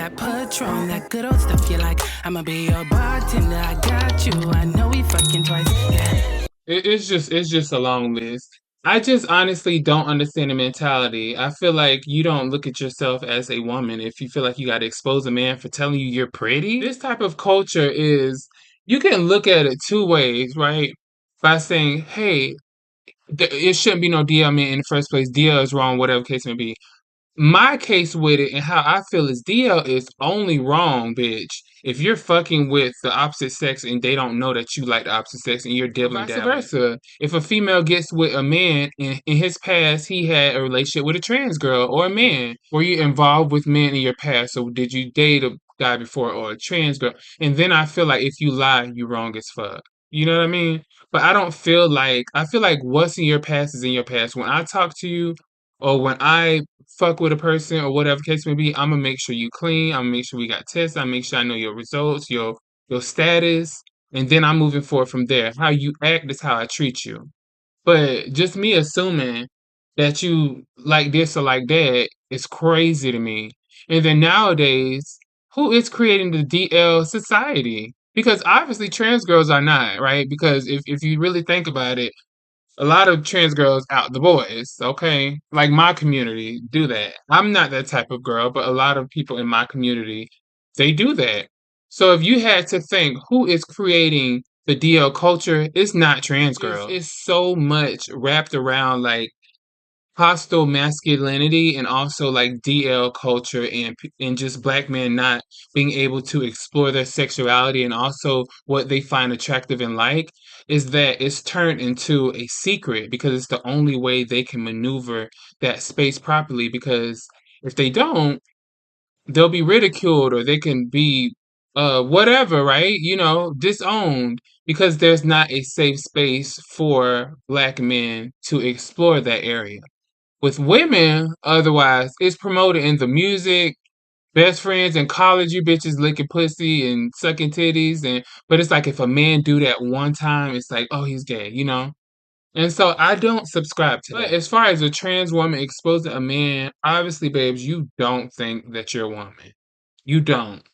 that Patron, that good old stuff you like. I'ma be your bartender, I got you. I know we fucking twice, yeah. It's just a long list. I just honestly don't understand the mentality. I feel like you don't look at yourself as a woman if you feel like you got to expose a man for telling you you're pretty. This type of culture is, you can look at it two ways, right? By saying, hey, it shouldn't be no DL man in the first place. DL is wrong, whatever case may be. My case with it and how I feel is DL is only wrong, bitch, if you're fucking with the opposite sex and they don't know that you like the opposite sex and you're dibbling vice versa. If a female gets with a man and in his past he had a relationship with a trans girl or a man, were you involved with men in your past? So did you date a guy before or a trans girl? And then I feel like if you lie, you wrong as fuck. You know what I mean? But I don't feel like I feel like what's in your past is in your past. When I talk to you or when I fuck with a person or whatever case may be, I'm gonna make sure you clean. I'm gonna make sure we got tests. I make sure I know your results, your status, and then I'm moving forward from there. How you act is how I treat you. But just me assuming that you like this or like that is crazy to me. And then nowadays, who is creating the DL society? Because obviously trans girls are not, right? Because if you really think about it, a lot of trans girls out the boys, okay? Like my community do that. I'm not that type of girl, but a lot of people in my community, they do that. So if you had to think who is creating the DL culture, it's not trans girls. It's so much wrapped around like hostile masculinity and also like DL culture and just black men not being able to explore their sexuality and also what they find attractive and like is that it's turned into a secret because it's the only way they can maneuver that space properly because if they don't, they'll be ridiculed or they can be whatever, right? You know, disowned because there's not a safe space for black men to explore that area. With women, otherwise, it's promoted in the music, best friends in college, you bitches licking pussy and sucking titties, and but it's like if a man do that one time, it's like, oh, he's gay, you know? And so I don't subscribe to that. But as far as a trans woman exposing a man, obviously, babes, you don't think that you're a woman. You don't.